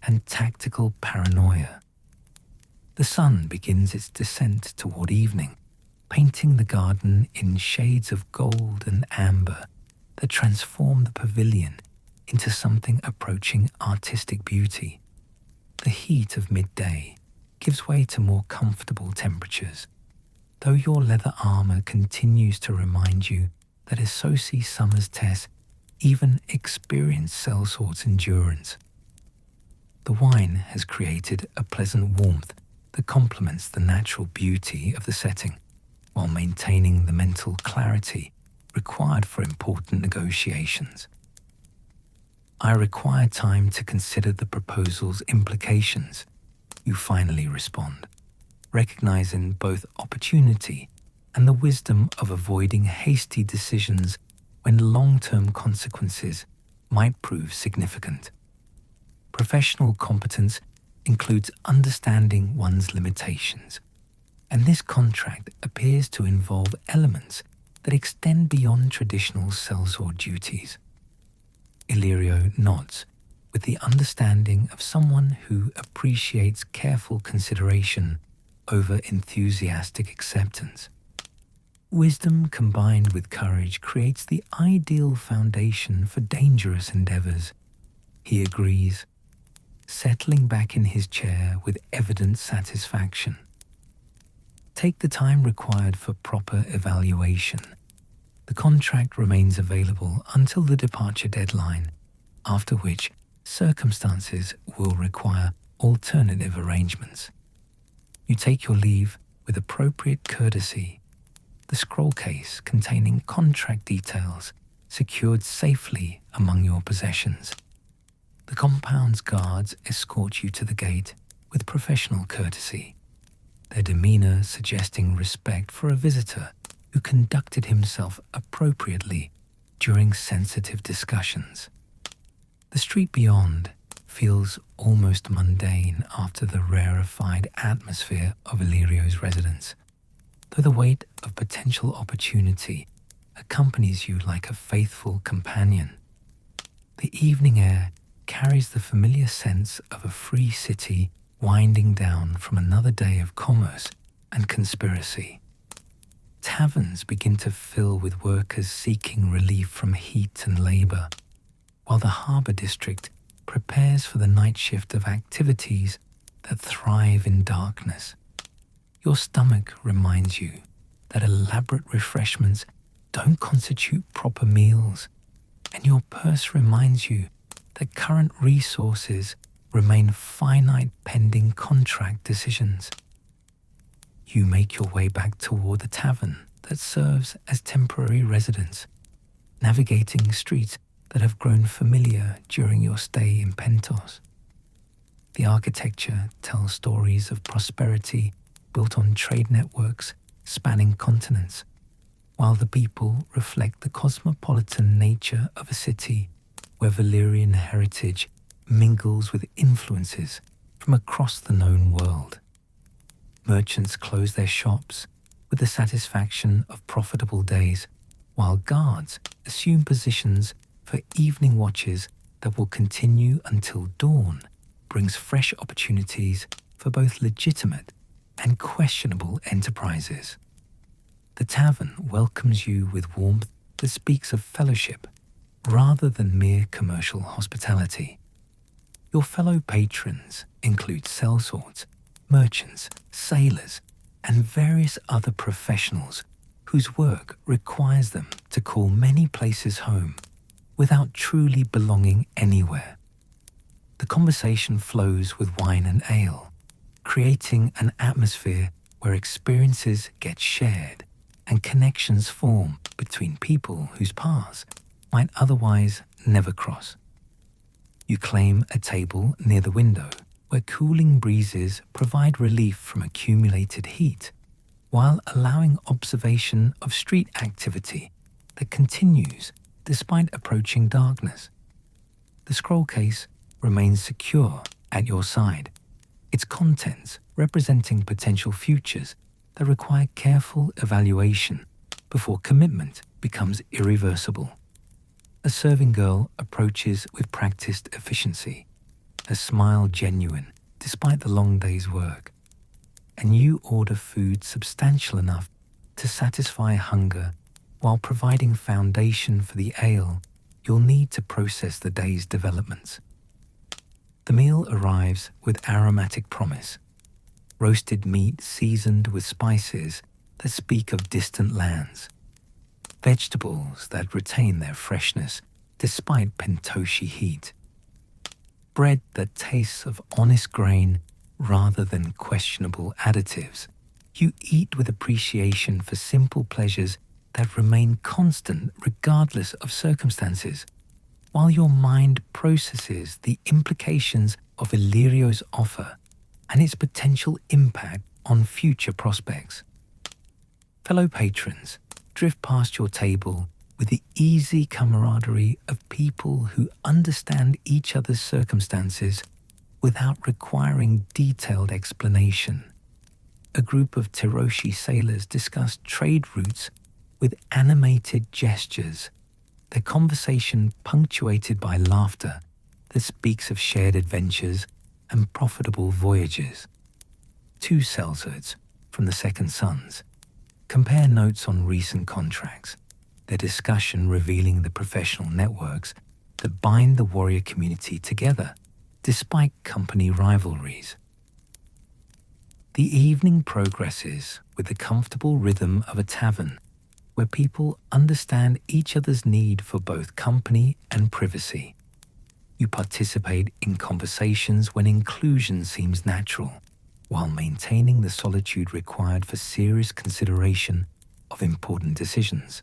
and tactical paranoia. The sun begins its descent toward evening, painting the garden in shades of gold and amber that transform the pavilion into something approaching artistic beauty. The heat of midday gives way to more comfortable temperatures, though your leather armor continues to remind you that associate summer's tests even experience Sellsword's endurance. The wine has created a pleasant warmth that complements the natural beauty of the setting, while maintaining the mental clarity required for important negotiations. I require time to consider the proposal's implications. You finally respond, recognizing both opportunity and the wisdom of avoiding hasty decisions when long-term consequences might prove significant. Professional competence includes understanding one's limitations, and this contract appears to involve elements that extend beyond traditional Sellsword duties. Illyrio nods with the understanding of someone who appreciates careful consideration over enthusiastic acceptance. Wisdom combined with courage creates the ideal foundation for dangerous endeavors. He agrees, settling back in his chair with evident satisfaction. Take the time required for proper evaluation. The contract remains available until the departure deadline, after which circumstances will require alternative arrangements. You take your leave with appropriate courtesy, the scroll case containing contract details secured safely among your possessions. The compound's guards escort you to the gate with professional courtesy, their demeanor suggesting respect for a visitor who conducted himself appropriately during sensitive discussions. The street beyond feels almost mundane after the rarefied atmosphere of Illyrio's residence, though the weight of potential opportunity accompanies you like a faithful companion. The evening air carries the familiar sense of a free city winding down from another day of commerce and conspiracy. Taverns begin to fill with workers seeking relief from heat and labor, while the harbor district prepares for the night shift of activities that thrive in darkness. Your stomach reminds you that elaborate refreshments don't constitute proper meals, and your purse reminds you that current resources remain finite pending contract decisions. You make your way back toward the tavern that serves as temporary residence, navigating streets that have grown familiar during your stay in Pentos. The architecture tells stories of prosperity built on trade networks spanning continents, while the people reflect the cosmopolitan nature of a city where Valyrian heritage mingles with influences from across the known world. Merchants close their shops with the satisfaction of profitable days, while guards assume positions for evening watches that will continue until dawn brings fresh opportunities for both legitimate and questionable enterprises. The tavern welcomes you with warmth that speaks of fellowship rather than mere commercial hospitality. Your fellow patrons include sellswords, merchants, sailors, and various other professionals whose work requires them to call many places home without truly belonging anywhere. The conversation flows with wine and ale, creating an atmosphere where experiences get shared and connections form between people whose paths might otherwise never cross. You claim a table near the window where cooling breezes provide relief from accumulated heat, while allowing observation of street activity that continues despite approaching darkness. The scroll case remains secure at your side, its contents representing potential futures that require careful evaluation before commitment becomes irreversible. A serving girl approaches with practiced efficiency, her smile genuine despite the long day's work, and you order food substantial enough to satisfy hunger while providing foundation for the ale you'll need to process the day's developments. The meal arrives with aromatic promise, roasted meat seasoned with spices that speak of distant lands, vegetables that retain their freshness despite pentoshi heat, bread that tastes of honest grain rather than questionable additives. You eat with appreciation for simple pleasures that remain constant regardless of circumstances, while your mind processes the implications of Illyrio's offer and its potential impact on future prospects. Fellow patrons drift past your table with the easy camaraderie of people who understand each other's circumstances without requiring detailed explanation. A group of Tiroshi sailors discuss trade routes with animated gestures, their conversation punctuated by laughter that speaks of shared adventures and profitable voyages. Two sellswords from the Second Sons compare notes on recent contracts, their discussion revealing the professional networks that bind the warrior community together despite company rivalries. The evening progresses with the comfortable rhythm of a tavern where people understand each other's need for both company and privacy. You participate in conversations when inclusion seems natural, while maintaining the solitude required for serious consideration of important decisions.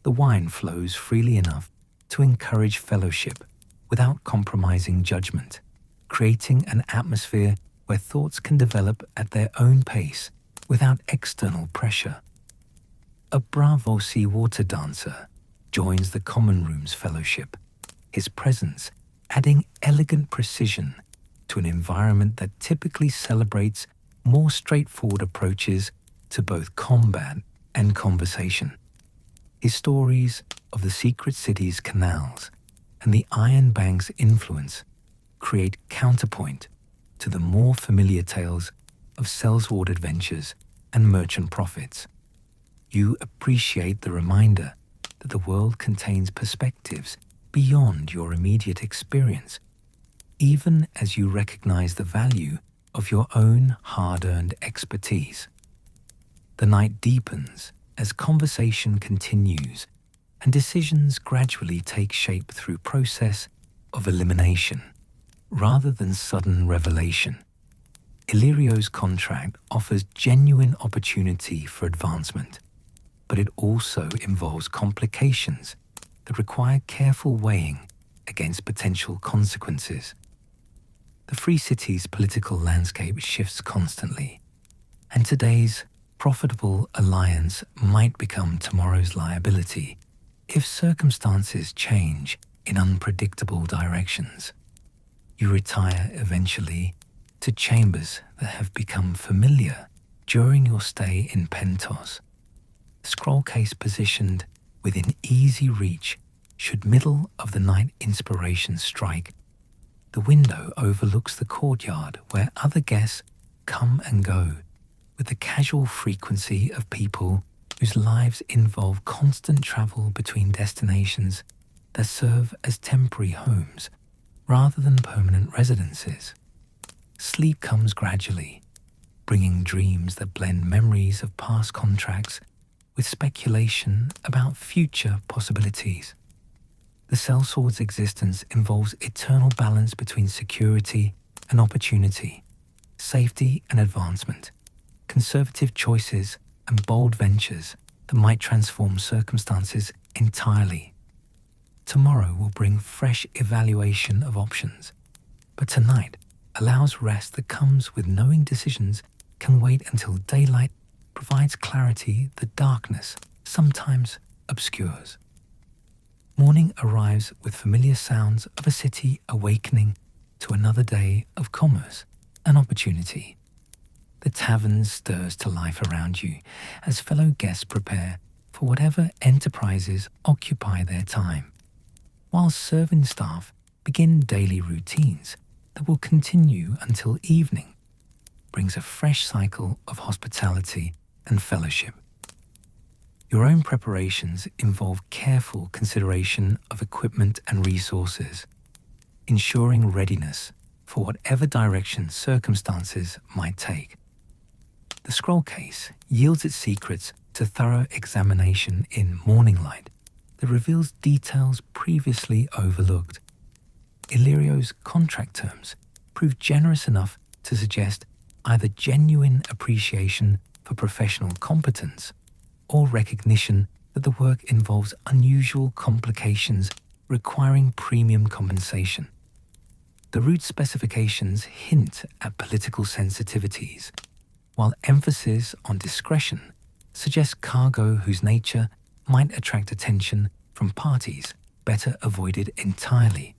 The wine flows freely enough to encourage fellowship without compromising judgment, creating an atmosphere where thoughts can develop at their own pace without external pressure. A Bravo sea water dancer joins the common room's fellowship, his presence adding elegant precision to an environment that typically celebrates more straightforward approaches to both combat and conversation. His stories of the secret city's canals and the Iron Bank's influence create counterpoint to the more familiar tales of Sellsword adventures and merchant profits. You appreciate the reminder that the world contains perspectives beyond your immediate experience, even as you recognize the value of your own hard-earned expertise. The night deepens as conversation continues and decisions gradually take shape through process of elimination rather than sudden revelation. Illyrio's contract offers genuine opportunity for advancement, but it also involves complications that require careful weighing against potential consequences. The Free City's political landscape shifts constantly, and today's profitable alliance might become tomorrow's liability if circumstances change in unpredictable directions. You retire eventually to chambers that have become familiar during your stay in Pentos. The scroll case positioned within easy reach Should middle of the night inspiration strike, the window overlooks the courtyard where other guests come and go, with the casual frequency of people whose lives involve constant travel between destinations that serve as temporary homes rather than permanent residences. Sleep comes gradually, bringing dreams that blend memories of past contracts with speculation about future possibilities. The Sellsword's existence involves eternal balance between security and opportunity, safety and advancement, conservative choices and bold ventures that might transform circumstances entirely. Tomorrow will bring fresh evaluation of options, but tonight allows rest that comes with knowing decisions can wait until daylight provides clarity that darkness sometimes obscures. Morning arrives with familiar sounds of a city awakening to another day of commerce and opportunity. The tavern stirs to life around you as fellow guests prepare for whatever enterprises occupy their time, while serving staff begin daily routines that will continue until evening, brings a fresh cycle of hospitality and fellowship. Your own preparations involve careful consideration of equipment and resources, ensuring readiness for whatever direction circumstances might take. The scroll case yields its secrets to thorough examination in morning light that reveals details previously overlooked. Illyrio's contract terms prove generous enough to suggest either genuine appreciation for professional competence or recognition that the work involves unusual complications requiring premium compensation. The route specifications hint at political sensitivities, while emphasis on discretion suggests cargo whose nature might attract attention from parties better avoided entirely.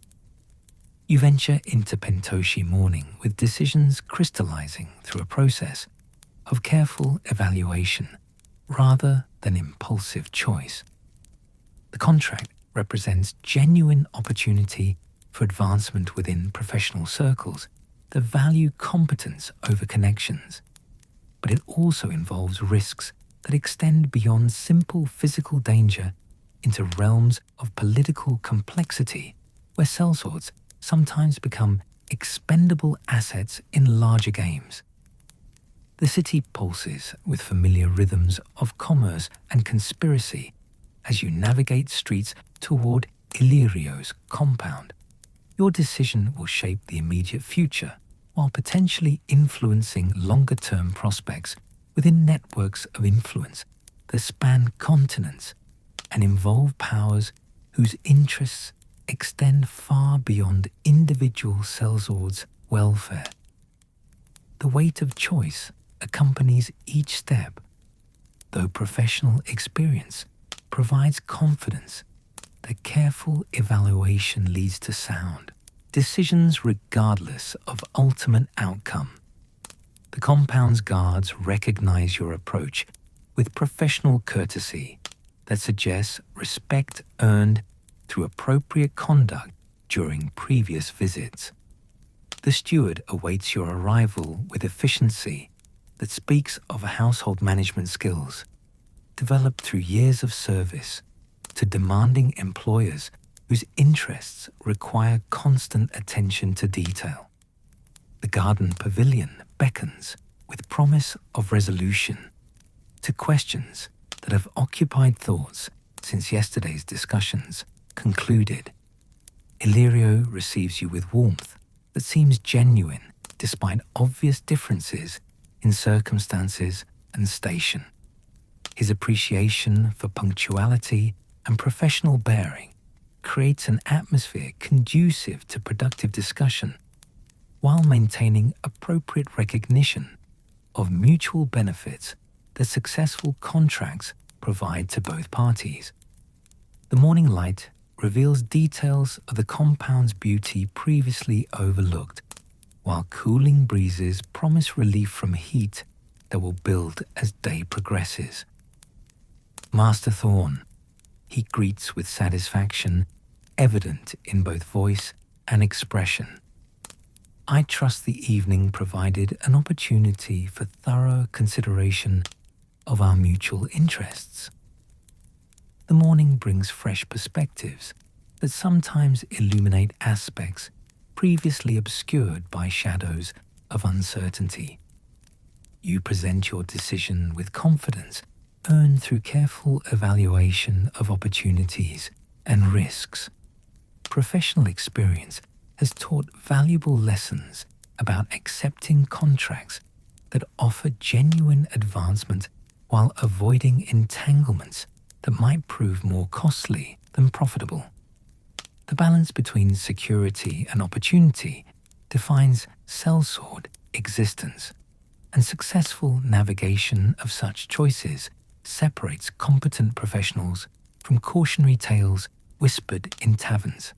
You venture into Pentoshi morning with decisions crystallizing through a process of careful evaluation rather than impulsive choice. The contract represents genuine opportunity for advancement within professional circles that value competence over connections, but it also involves risks that extend beyond simple physical danger into realms of political complexity where sellswords sometimes become expendable assets in larger games. The city pulses with familiar rhythms of commerce and conspiracy as you navigate streets toward Illyrio's compound. Your decision will shape the immediate future while potentially influencing longer-term prospects within networks of influence that span continents and involve powers whose interests extend far beyond individual sellswords' welfare. The weight of choice accompanies each step, though professional experience provides confidence that careful evaluation leads to sound decisions regardless of ultimate outcome. The compound's guards recognize your approach with professional courtesy that suggests respect earned through appropriate conduct during previous visits. The steward awaits your arrival with efficiency that speaks of household management skills developed through years of service to demanding employers whose interests require constant attention to detail. The garden pavilion beckons with promise of resolution to questions that have occupied thoughts since yesterday's discussions concluded. Illyrio receives you with warmth that seems genuine despite obvious differences in circumstances and station. His appreciation for punctuality and professional bearing creates an atmosphere conducive to productive discussion while maintaining appropriate recognition of mutual benefits that successful contracts provide to both parties. The morning light reveals details of the compound's beauty previously overlooked, while cooling breezes promise relief from heat that will build as day progresses. Master Thorn, he greets with satisfaction, evident in both voice and expression. I trust the evening provided an opportunity for thorough consideration of our mutual interests. The morning brings fresh perspectives that sometimes illuminate aspects previously obscured by shadows of uncertainty. You present your decision with confidence earned through careful evaluation of opportunities and risks. Professional experience has taught valuable lessons about accepting contracts that offer genuine advancement while avoiding entanglements that might prove more costly than profitable. The balance between security and opportunity defines Sellsword existence, and successful navigation of such choices separates competent professionals from cautionary tales whispered in taverns.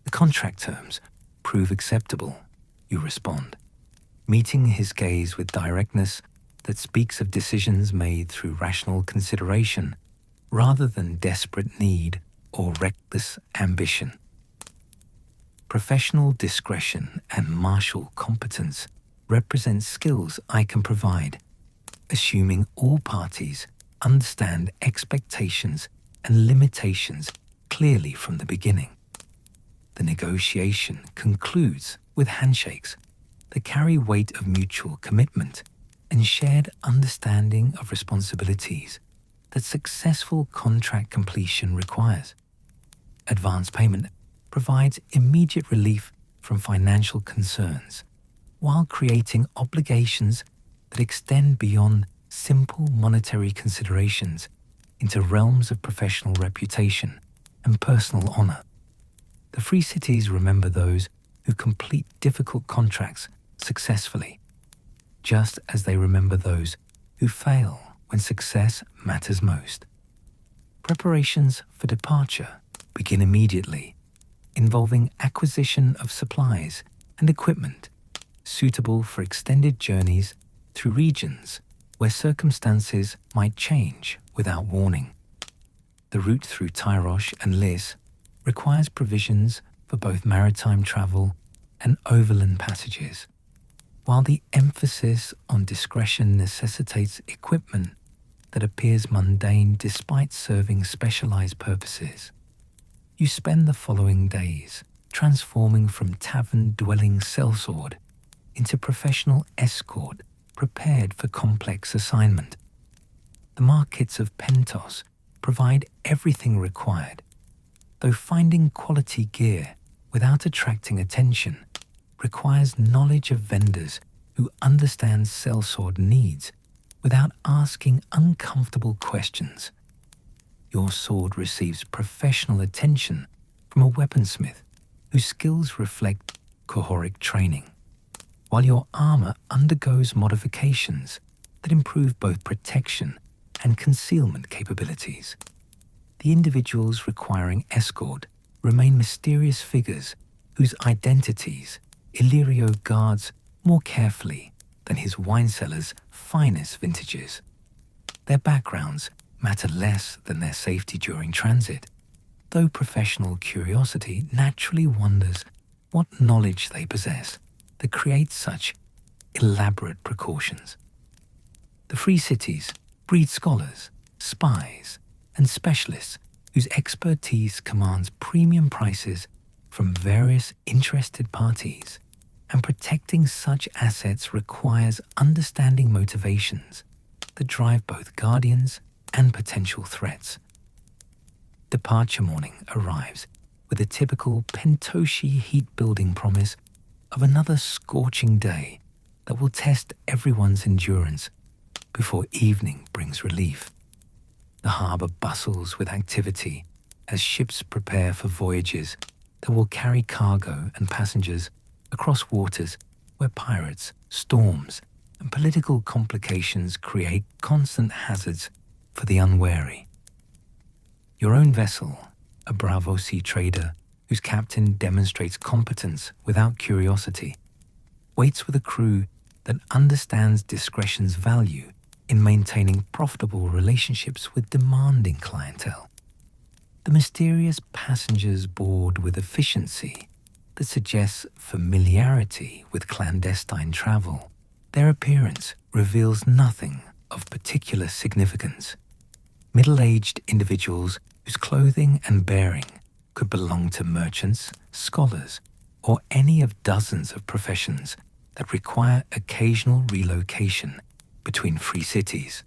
The contract terms prove acceptable, you respond, meeting his gaze with directness that speaks of decisions made through rational consideration rather than desperate need or reckless ambition. Professional discretion and martial competence represent skills I can provide, assuming all parties understand expectations and limitations clearly from the beginning. The negotiation concludes with handshakes that carry weight of mutual commitment and shared understanding of responsibilities that successful contract completion requires. Advance payment provides immediate relief from financial concerns, while creating obligations that extend beyond simple monetary considerations into realms of professional reputation and personal honor. The free cities remember those who complete difficult contracts successfully, just as they remember those who fail when success matters most. Preparations for departure begin immediately, involving acquisition of supplies and equipment suitable for extended journeys through regions where circumstances might change without warning. The route through Tyrosh and Lis requires provisions for both maritime travel and overland passages, while the emphasis on discretion necessitates equipment that appears mundane despite serving specialized purposes. You spend the following days transforming from tavern-dwelling sellsword into professional escort prepared for complex assignment. The markets of Pentos provide everything required, though finding quality gear without attracting attention requires knowledge of vendors who understand sellsword needs without asking uncomfortable questions. Your sword receives professional attention from a weaponsmith whose skills reflect cohoric training, while your armor undergoes modifications that improve both protection and concealment capabilities. The individuals requiring escort remain mysterious figures whose identities Illyrio guards more carefully than his wine cellar's finest vintages. Their backgrounds matter less than their safety during transit, though professional curiosity naturally wonders what knowledge they possess that creates such elaborate precautions. The free cities breed scholars, spies, and specialists whose expertise commands premium prices from various interested parties, and protecting such assets requires understanding motivations that drive both guardians and potential threats. Departure morning arrives with a typical Pentoshi heat-building promise of another scorching day that will test everyone's endurance before evening brings relief. The harbour bustles with activity as ships prepare for voyages that will carry cargo and passengers across waters where pirates, storms, and political complications create constant hazards for the unwary. Your own vessel, a Bravo Sea trader whose captain demonstrates competence without curiosity, waits with a crew that understands discretion's value in maintaining profitable relationships with demanding clientele. The mysterious passengers board with efficiency that suggests familiarity with clandestine travel. Their appearance reveals nothing of particular significance. Middle-aged individuals whose clothing and bearing could belong to merchants, scholars, or any of dozens of professions that require occasional relocation between free cities.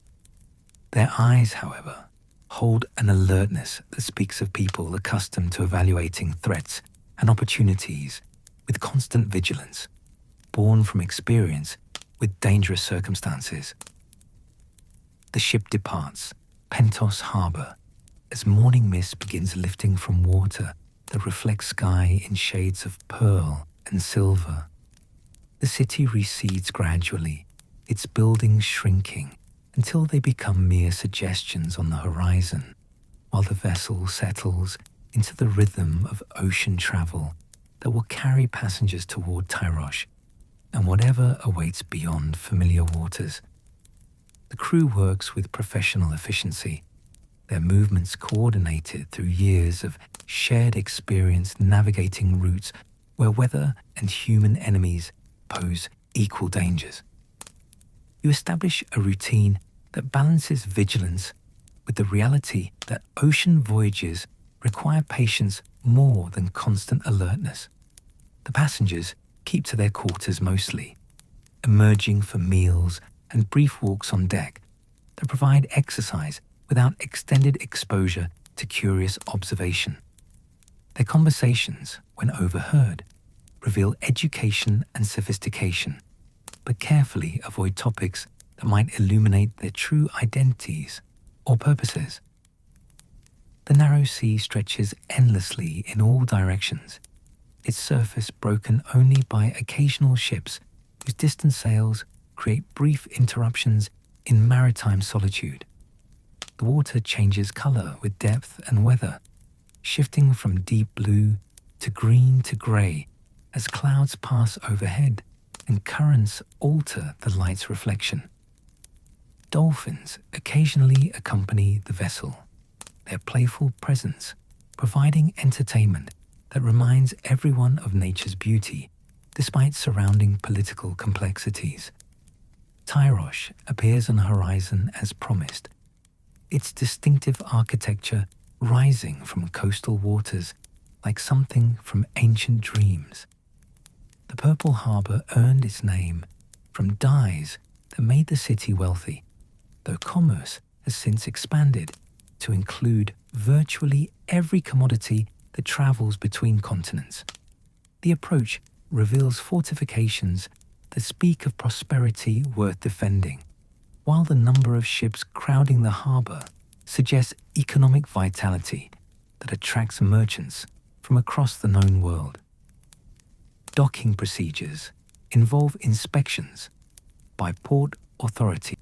Their eyes, however, hold an alertness that speaks of people accustomed to evaluating threats and opportunities with constant vigilance, born from experience with dangerous circumstances. The ship departs Pentos Harbour as morning mist begins lifting from water that reflects sky in shades of pearl and silver. The city recedes gradually, its buildings shrinking until they become mere suggestions on the horizon, while the vessel settles into the rhythm of ocean travel that will carry passengers toward Tyrosh and whatever awaits beyond familiar waters. The crew works with professional efficiency, their movements coordinated through years of shared experience navigating routes where weather and human enemies pose equal dangers. You establish a routine that balances vigilance with the reality that ocean voyages require patience more than constant alertness. The passengers keep to their quarters mostly, emerging for meals and brief walks on deck that provide exercise without extended exposure to curious observation. Their conversations, when overheard, reveal education and sophistication, but carefully avoid topics that might illuminate their true identities or purposes. The narrow sea stretches endlessly in all directions, its surface broken only by occasional ships whose distant sails create brief interruptions in maritime solitude. The water changes color with depth and weather, shifting from deep blue to green to gray as clouds pass overhead and currents alter the light's reflection. Dolphins occasionally accompany the vessel, their playful presence providing entertainment that reminds everyone of nature's beauty despite surrounding political complexities. Tyrosh appears on the horizon as promised, its distinctive architecture rising from coastal waters like something from ancient dreams. The purple harbour earned its name from dyes that made the city wealthy, though commerce has since expanded to include virtually every commodity that travels between continents. The approach reveals fortifications that speak of prosperity worth defending, while the number of ships crowding the harbour suggests economic vitality that attracts merchants from across the known world. Docking procedures involve inspections by port authorities